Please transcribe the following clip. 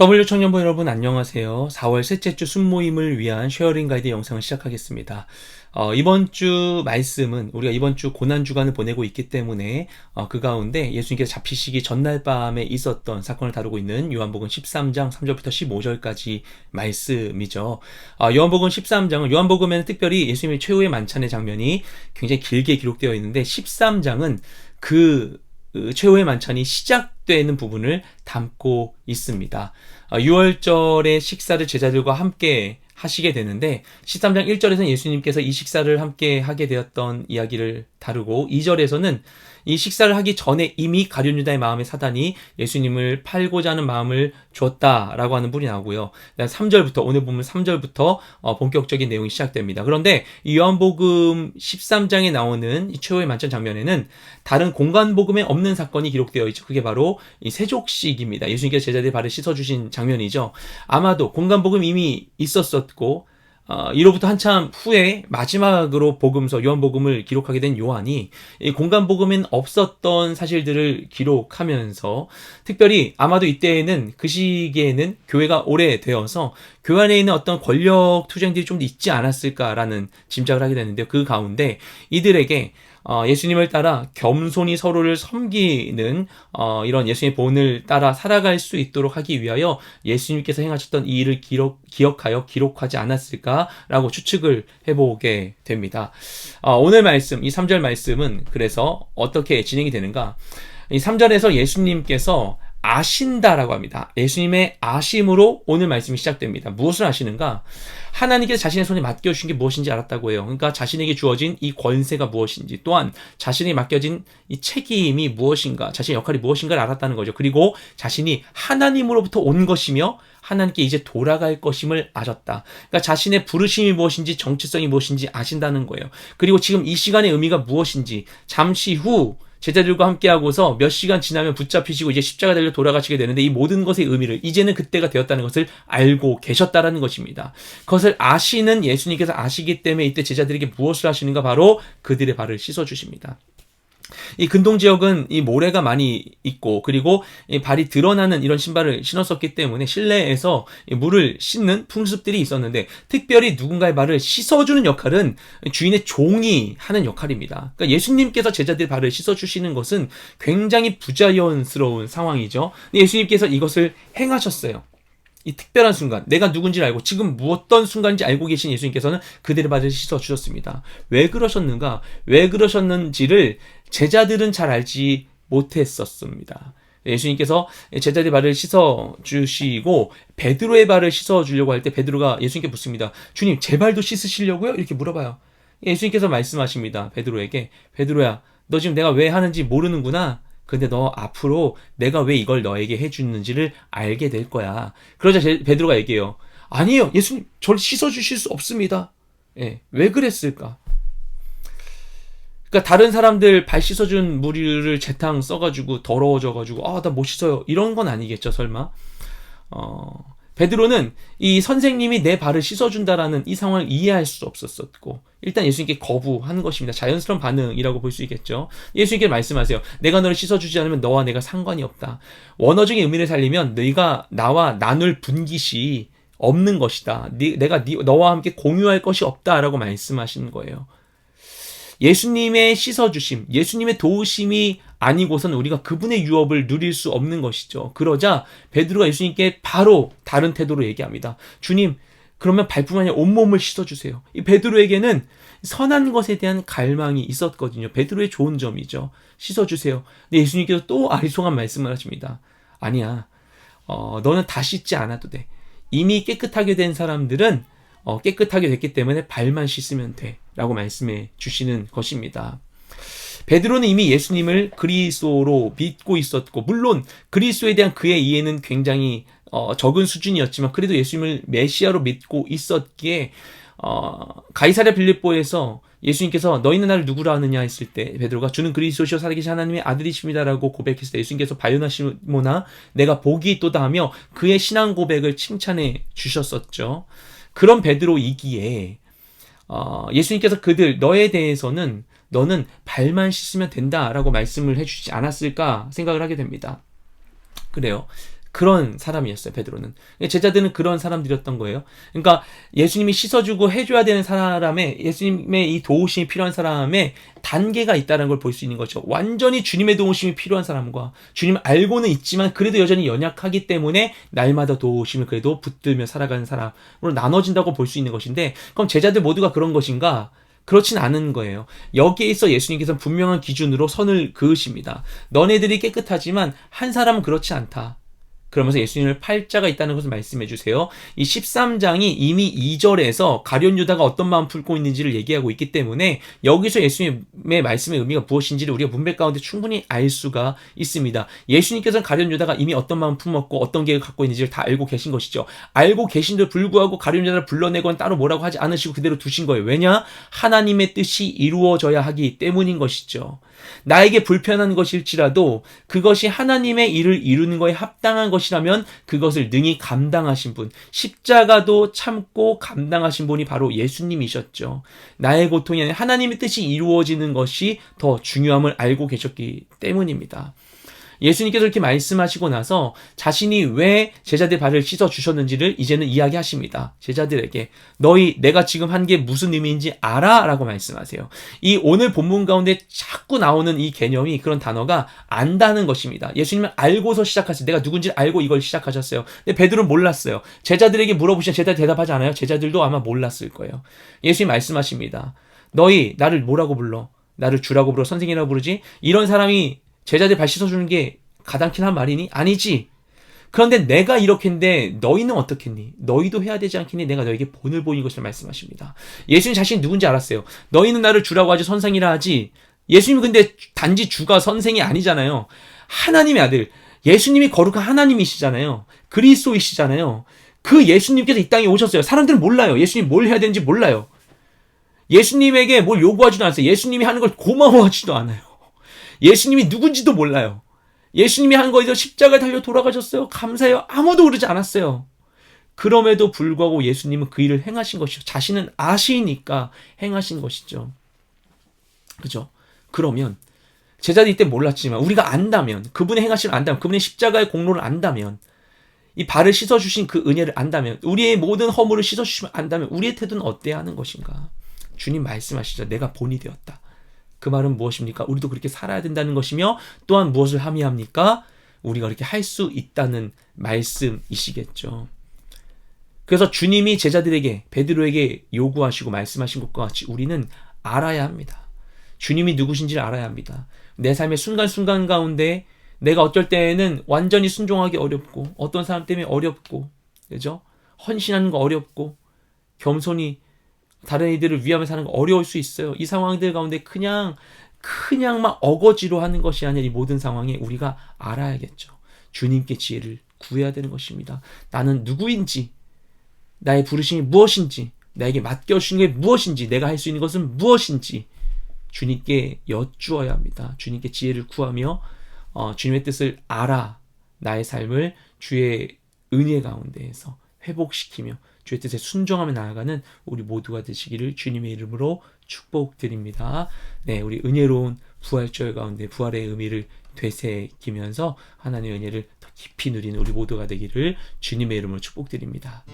W 청년부 여러분 안녕하세요. 4월 셋째 주 순모임을 위한 쉐어링 가이드 영상을 시작하겠습니다. 이번 주 말씀은 우리가 이번 주 고난주간을 보내고 있기 때문에 그 가운데 예수님께서 잡히시기 전날 밤에 있었던 사건을 다루고 있는 요한복음 13장 3절부터 15절까지 말씀이죠. 요한복음 13장은 요한복음에는 특별히 예수님의 최후의 만찬의 장면이 굉장히 길게 기록되어 있는데 13장은 그 최후의 만찬이 시작되는 부분을 담고 있습니다. 6월절의 식사를 제자들과 함께 하시게 되는데 13장 1절에서는 예수님께서 이 식사를 함께 하게 되었던 이야기를 다루고 2절에서는 이 식사를 하기 전에 이미 가룟 유다의 마음에 사단이 예수님을 팔고자 하는 마음을 줬다라고 하는 분이 나오고요. 3절부터 오늘 보면 3절부터 본격적인 내용이 시작됩니다. 그런데 이 요한복음 13장에 나오는 이 최후의 만찬 장면에는 다른 공간복음에 없는 사건이 기록되어 있죠. 그게 바로 이 세족식입니다. 예수님께서 제자들의 발을 씻어주신 장면이죠. 아마도 공간복음 이미 있었었고 이로부터 한참 후에 마지막으로 복음서 요한복음을 기록하게 된 요한이 이 공간복음엔 없었던 사실들을 기록하면서 특별히 아마도 이때에는 그 시기에는 교회가 오래되어서 교회 안에 있는 어떤 권력 투쟁들이 좀 있지 않았을까라는 짐작을 하게 되는데요. 그 가운데 이들에게 예수님을 따라 겸손히 서로를 섬기는 이런 예수님의 본을 따라 살아갈 수 있도록 하기 위하여 예수님께서 행하셨던 이 일을 기억하여 기록하지 않았을까라고 추측을 해보게 됩니다. 오늘 말씀, 이 3절 말씀은 그래서 어떻게 진행이 되는가? 이 3절에서 예수님께서 아신다라고 합니다. 예수님의 아심으로 오늘 말씀이 시작됩니다. 무엇을 아시는가? 하나님께서 자신의 손에 맡겨주신 게 무엇인지 알았다고 해요. 그러니까 자신에게 주어진 이 권세가 무엇인지, 또한 자신에게 맡겨진 이 책임이 무엇인가, 자신의 역할이 무엇인가를 알았다는 거죠. 그리고 자신이 하나님으로부터 온 것이며 하나님께 이제 돌아갈 것임을 아셨다. 그러니까 자신의 부르심이 무엇인지, 정체성이 무엇인지 아신다는 거예요. 그리고 지금 이 시간의 의미가 무엇인지, 잠시 후 제자들과 함께하고서 몇 시간 지나면 붙잡히시고 이제 십자가 달려 돌아가시게 되는데 이 모든 것의 의미를 이제는 그때가 되었다는 것을 알고 계셨다라는 것입니다. 그것을 아시는 예수님께서 아시기 때문에 이때 제자들에게 무엇을 하시는가? 바로 그들의 발을 씻어주십니다. 이 근동 지역은 이 모래가 많이 있고 그리고 이 발이 드러나는 이런 신발을 신었었기 때문에 실내에서 물을 씻는 풍습들이 있었는데 특별히 누군가의 발을 씻어주는 역할은 주인의 종이 하는 역할입니다. 그러니까 예수님께서 제자들의 발을 씻어주시는 것은 굉장히 부자연스러운 상황이죠. 예수님께서 이것을 행하셨어요. 이 특별한 순간, 내가 누군지를 알고 지금 어떤 순간인지 알고 계신 예수님께서는 그들의 발을 씻어주셨습니다. 왜 그러셨는가? 왜 그러셨는지를 제자들은 잘 알지 못했었습니다. 예수님께서 제자들의 발을 씻어주시고 베드로의 발을 씻어주려고 할 때 베드로가 예수님께 묻습니다. 주님, 제 발도 씻으시려고요? 이렇게 물어봐요. 예수님께서 말씀하십니다. 베드로에게, 베드로야, 너 지금 내가 왜 하는지 모르는구나. 근데 너 앞으로 내가 왜 이걸 너에게 해주는지를 알게 될 거야. 그러자 베드로가 얘기해요. 아니에요. 예수님, 저를 씻어주실 수 없습니다. 예, 왜 그랬을까? 그러니까 다른 사람들 발 씻어준 물을 재탕 써가지고 더러워져가지고 나 못 씻어요. 이런 건 아니겠죠, 설마? 베드로는 이 선생님이 내 발을 씻어준다라는 이 상황을 이해할 수 없었었고 일단 예수님께 거부하는 것입니다. 자연스러운 반응이라고 볼 수 있겠죠. 예수님께 말씀하세요. 내가 너를 씻어주지 않으면 너와 내가 상관이 없다. 원어적인 의미를 살리면 너희가 나와 나눌 분깃이 없는 것이다. 내가 너와 함께 공유할 것이 없다라고 말씀하시는 거예요. 예수님의 씻어주심, 예수님의 도우심이 아니고서는 우리가 그분의 유업을 누릴 수 없는 것이죠. 그러자 베드로가 예수님께 바로 다른 태도로 얘기합니다. 주님, 그러면 발뿐만 아니라 온몸을 씻어주세요. 이 베드로에게는 선한 것에 대한 갈망이 있었거든요. 베드로의 좋은 점이죠. 씻어주세요. 근데 예수님께서 또 아리송한 말씀을 하십니다. 아니야, 너는 다 씻지 않아도 돼. 이미 깨끗하게 된 사람들은 깨끗하게 됐기 때문에 발만 씻으면 돼 라고 말씀해 주시는 것입니다. 베드로는 이미 예수님을 그리스도로 믿고 있었고 물론 그리스도에 대한 그의 이해는 굉장히 적은 수준이었지만 그래도 예수님을 메시아로 믿고 있었기에 가이사랴 빌립보에서 예수님께서 너희는 나를 누구라 하느냐 했을 때 베드로가 주는 그리스도시요 살아계신 하나님의 아들이십니다라고 고백했을 때 예수님께서 바요나시모나 내가 복이 있도다 하며 그의 신앙 고백을 칭찬해 주셨었죠. 그런 베드로이기에 예수님께서 너에 대해서는 너는 발만 씻으면 된다라고 말씀을 해주지 않았을까 생각을 하게 됩니다. 그래요. 그런 사람이었어요, 베드로는. 제자들은 그런 사람들이었던 거예요. 그러니까 예수님이 씻어주고 해줘야 되는 사람의, 예수님의 이 도우심이 필요한 사람의 단계가 있다는 걸 볼 수 있는 거죠. 완전히 주님의 도우심이 필요한 사람과 주님을 알고는 있지만 그래도 여전히 연약하기 때문에 날마다 도우심을 그래도 붙들며 살아가는 사람으로 나눠진다고 볼 수 있는 것인데, 그럼 제자들 모두가 그런 것인가? 그렇진 않은 거예요. 여기에 있어 예수님께서는 분명한 기준으로 선을 그으십니다. 너네들이 깨끗하지만 한 사람은 그렇지 않다. 그러면서 예수님을 팔자가 있다는 것을 말씀해 주세요. 이 13장이 이미 2절에서 가룟 유다가 어떤 마음 품고 있는지를 얘기하고 있기 때문에 여기서 예수님의 말씀의 의미가 무엇인지를 우리가 문맥 가운데 충분히 알 수가 있습니다. 예수님께서는 가룟 유다가 이미 어떤 마음 품었고 어떤 계획을 갖고 있는지를 다 알고 계신 것이죠. 알고 계신데도 불구하고 가룟 유다를 불러내건 따로 뭐라고 하지 않으시고 그대로 두신 거예요. 왜냐? 하나님의 뜻이 이루어져야 하기 때문인 것이죠. 나에게 불편한 것일지라도 그것이 하나님의 일을 이루는 것에 합당한 것이라면 그것을 능히 감당하신 분, 십자가도 참고 감당하신 분이 바로 예수님이셨죠. 나의 고통이 아니라 하나님의 뜻이 이루어지는 것이 더 중요함을 알고 계셨기 때문입니다. 예수님께서 이렇게 말씀하시고 나서 자신이 왜 제자들 발을 씻어 주셨는지를 이제는 이야기하십니다. 제자들에게 너희 내가 지금 한 게 무슨 의미인지 알아? 라고 말씀하세요. 이 오늘 본문 가운데 자꾸 나오는 이 개념이, 그런 단어가 안다는 것입니다. 예수님은 알고서 시작하세요. 내가 누군지 알고 이걸 시작하셨어요. 근데 베드로는 몰랐어요. 제자들에게 물어보시면 제자들 대답하지 않아요? 제자들도 아마 몰랐을 거예요. 예수님 말씀하십니다. 너희 나를 뭐라고 불러? 나를 주라고 불러? 선생이라고 부르지? 이런 사람이 제자들 발 씻어주는 게 가당키나 한 말이니? 아니지. 그런데 내가 이렇게인데 너희는 어떻겠니? 너희도 해야 되지 않겠니? 내가 너에게 본을 보인 것을 말씀하십니다. 예수님 자신이 누군지 알았어요. 너희는 나를 주라고 하지 선생이라 하지. 예수님이 근데 단지 주가 선생이 아니잖아요. 하나님의 아들, 예수님이 거룩한 하나님이시잖아요. 그리스도이시잖아요. 그 예수님께서 이 땅에 오셨어요. 사람들은 몰라요. 예수님 뭘 해야 되는지 몰라요. 예수님에게 뭘 요구하지도 않았어요. 예수님이 하는 걸 고마워하지도 않아요. 예수님이 누군지도 몰라요. 예수님이 한 거에서 십자가에 달려 돌아가셨어요. 감사해요. 아무도 그러지 않았어요. 그럼에도 불구하고 예수님은 그 일을 행하신 것이죠. 자신은 아시니까 행하신 것이죠. 그죠? 그러면 제자들이 이때 몰랐지만 우리가 안다면, 그분의 행하심을 안다면, 그분의 십자가의 공로를 안다면, 이 발을 씻어주신 그 은혜를 안다면, 우리의 모든 허물을 씻어주시면 안다면 우리의 태도는 어때야 하는 것인가? 주님 말씀하시죠. 내가 본이 되었다. 그 말은 무엇입니까? 우리도 그렇게 살아야 된다는 것이며, 또한 무엇을 함의합니까? 우리가 그렇게 할 수 있다는 말씀이시겠죠. 그래서 주님이 제자들에게, 베드로에게 요구하시고 말씀하신 것과 같이 우리는 알아야 합니다. 주님이 누구신지를 알아야 합니다. 내 삶의 순간순간 가운데 내가 어쩔 때에는 완전히 순종하기 어렵고, 어떤 사람 때문에 어렵고, 그죠? 헌신하는 거 어렵고, 겸손히 다른 이들을 위하며 사는 거 어려울 수 있어요. 이 상황들 가운데 그냥 막 어거지로 하는 것이 아니라 이 모든 상황에 우리가 알아야겠죠. 주님께 지혜를 구해야 되는 것입니다. 나는 누구인지, 나의 부르심이 무엇인지, 나에게 맡겨주신 게 무엇인지, 내가 할 수 있는 것은 무엇인지 주님께 여쭈어야 합니다. 주님께 지혜를 구하며 주님의 뜻을 알아 나의 삶을 주의 은혜 가운데에서 회복시키며 주의 뜻에 순종하며 나아가는 우리 모두가 되시기를 주님의 이름으로 축복드립니다. 네, 우리 은혜로운 부활절 가운데 부활의 의미를 되새기면서 하나님의 은혜를 더 깊이 누리는 우리 모두가 되기를 주님의 이름으로 축복드립니다.